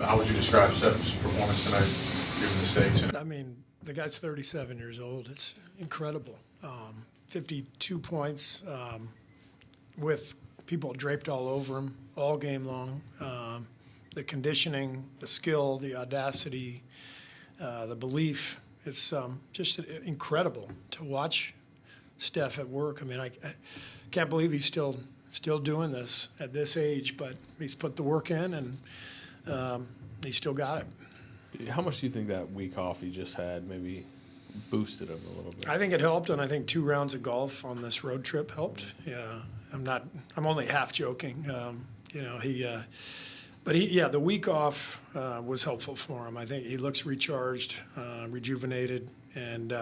How would you describe Steph's performance tonight, given the stakes? I mean, the guy's 37 years old. It's incredible. 52 points with people draped all over him all game long. The conditioning, the skill, the audacity, the belief. It's just incredible to watch Steph at work. I mean, I can't believe he's still doing this at this age, but he's put the work in and he still got it. How much do you think that week off he just had maybe boosted him a little bit? I think it helped, and I think 2 rounds of golf on this road trip helped. Yeah, I'm only half joking. The week off was helpful for him. I think he looks recharged, rejuvenated, and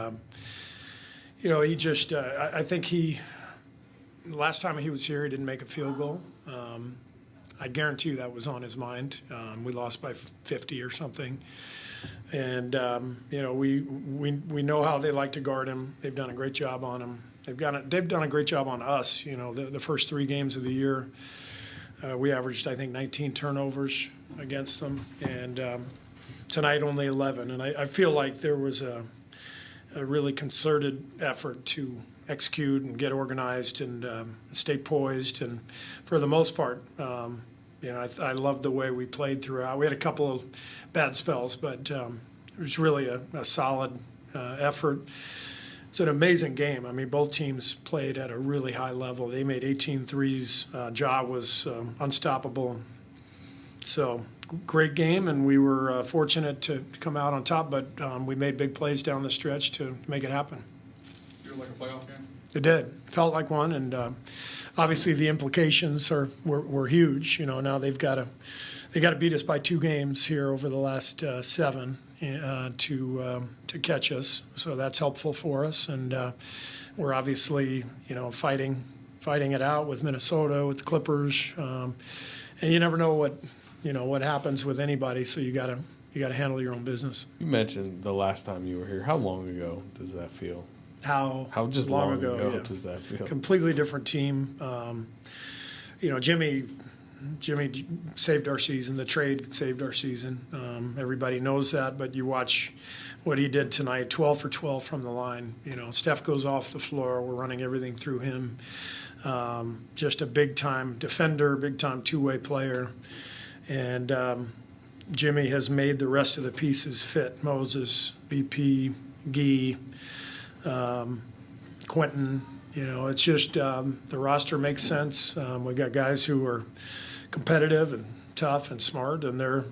he just. I think last time he was here, he didn't make a field goal. I guarantee you that was on his mind. We lost by 50 or something. And, we know how they like to guard him. They've done a great job on him. They've done a great job on us. The first 3 games of the year, we averaged, I think, 19 turnovers against them. And tonight only 11. And I feel like there was a really concerted effort to execute and get organized and stay poised. And for the most part, I loved the way we played throughout. We had a couple of bad spells, but it was really a solid effort. It's an amazing game. I mean, both teams played at a really high level. They made 18 threes. Ja was unstoppable. So great game, and we were fortunate to come out on top, but we made big plays down the stretch to make it happen. Feel like a playoff game? It did. Felt like one, and obviously the implications were huge. Now they got to beat us by 2 games here over the last 7 to catch us. So that's helpful for us, and we're obviously fighting it out with Minnesota, with the Clippers, and you never know what happens with anybody. So you got to handle your own business. You mentioned the last time you were here. How long ago does that feel? How just long ago yeah. does that feel? Completely different team. Jimmy saved our season. The trade saved our season. Everybody knows that, but you watch what he did tonight, 12 for 12 from the line. Steph goes off the floor. We're running everything through him. Just a big-time defender, big-time two-way player. And Jimmy has made the rest of the pieces fit. Moses, BP, Gee, Quinten. It's just the roster makes sense. We got guys who are competitive and tough and smart, and they're,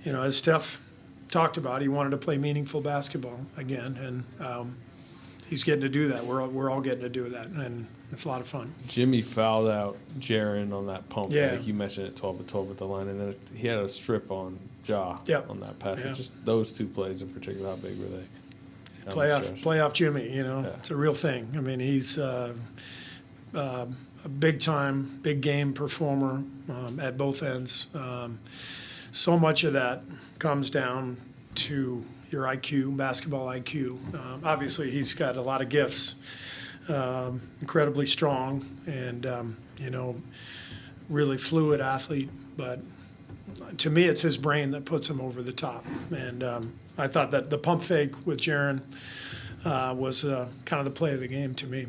as Steph talked about, he wanted to play meaningful basketball again, and he's getting to do that. We're all getting to do that, and it's a lot of fun. Jimmy fouled out Jaren on that pump Yeah. fake. You mentioned it 12 to 12 at the line, and then he had a strip on Ja Yep. on that pass. Yeah. Just those 2 plays in particular, how big were they? Playoff Jimmy, It's a real thing. I mean, he's a big-time, big-game performer at both ends. So much of that comes down to your IQ, basketball IQ. Obviously, he's got a lot of gifts, incredibly strong, and, really fluid athlete. But to me, it's his brain that puts him over the top. And I thought that the pump fake with Jaren was kind of the play of the game to me.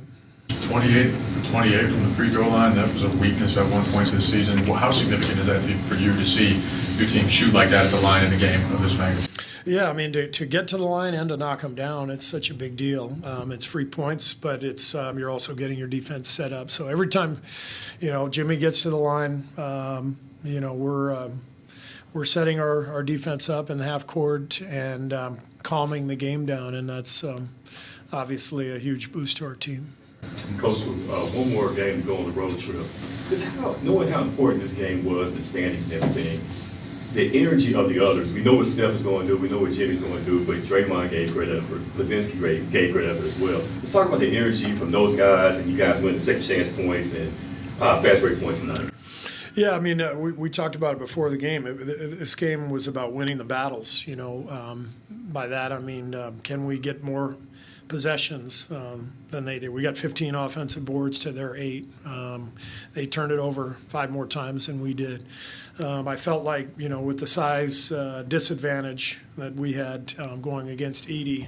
28 for 28 from the free throw line. That was a weakness at one point this season. Well, how significant is that for you to see your team shoot like that at the line in a game of this magnitude? Yeah, I mean, to get to the line and to knock them down, it's such a big deal. It's free points, but it's you're also getting your defense set up. So every time, Jimmy gets to the line, we're setting our defense up in the half court and calming the game down, and that's obviously a huge boost to our team. Coach, one more game to go on the road trip. Knowing how important this game was, the standings and everything, the energy of the others. We know what Steph is going to do. We know what Jimmy's going to do. But Draymond gave great effort. Lazinski gave great effort as well. Let's talk about the energy from those guys, and you guys winning second chance points and fast break points tonight. Yeah, I mean, we talked about it before the game. This game was about winning the battles. By that I mean, can we get more possessions than they did. We got 15 offensive boards to their 8. They turned it over 5 more times than we did. I felt like, with the size disadvantage that we had going against Edey,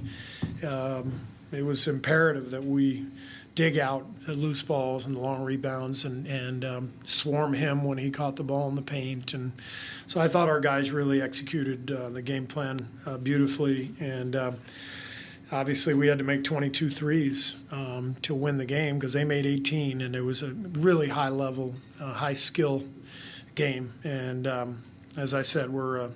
it was imperative that we dig out the loose balls and the long rebounds and swarm him when he caught the ball in the paint. And so I thought our guys really executed the game plan beautifully. And obviously we had to make 22 threes to win the game because they made 18, and it was a really high level, high skill game. And as I said, we're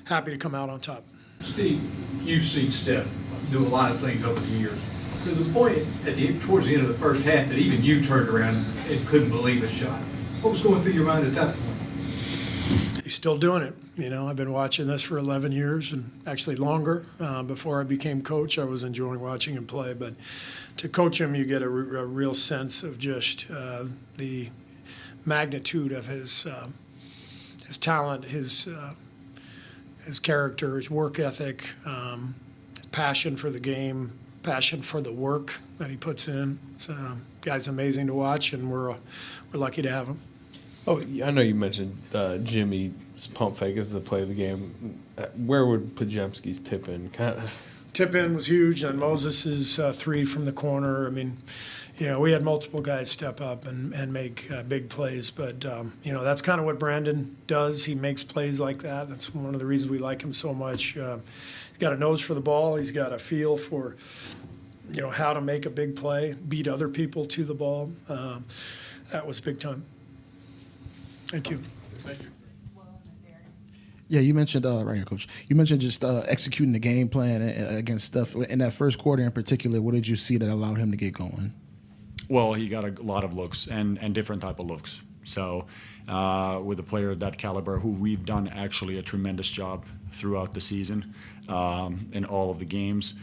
happy to come out on top. Steve, you've seen Steph do a lot of things over the years. To the point towards the end of the first half that even you turned around and couldn't believe his shot. What was going through your mind at that point? He's still doing it. I've been watching this for 11 years and actually longer. Before I became coach, I was enjoying watching him play. But to coach him, you get a real sense of just the magnitude of his talent, his character, his work ethic, his passion for the game, passion for the work that he puts in. So, guy's amazing to watch, and we're lucky to have him. Oh, I know you mentioned Jimmy's pump fake as the play of the game. Where would Podziemski's tip in? Tip in was huge, and Moses' 3 from the corner. I mean, we had multiple guys step up and make big plays, but that's kind of what Brandon does. He makes plays like that. That's one of the reasons we like him so much. He's got a nose for the ball. He's got a feel for how to make a big play, beat other people to the ball. That was big time. Thank you. Thank you. Yeah, you mentioned right here, Coach. You mentioned just executing the game plan against Steph in that first quarter in particular. What did you see that allowed him to get going? Well, he got a lot of looks and different type of looks. So with a player of that caliber, who we've done actually a tremendous job throughout the season in all of the games,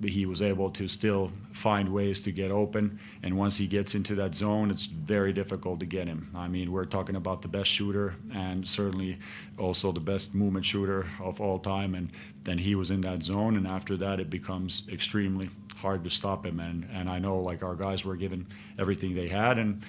he was able to still find ways to get open. And once he gets into that zone, it's very difficult to get him. I mean, we're talking about the best shooter and certainly also the best movement shooter of all time. And then he was in that zone, and after that, it becomes extremely hard to stop him. And I know, like, our guys were given everything they had. And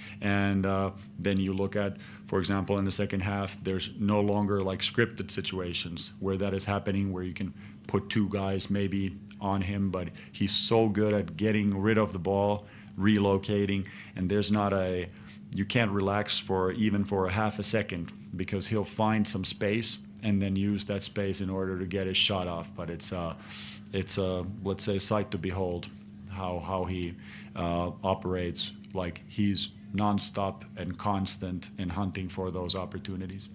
then you look at, for example, in the second half, there's no longer like scripted situations where that is happening, where you can put 2 guys maybe on him, but he's so good at getting rid of the ball, relocating, and you can't relax for a half a second, because he'll find some space and then use that space in order to get his shot off. But it's a let's say, sight to behold how he operates. Like, he's nonstop and constant in hunting for those opportunities.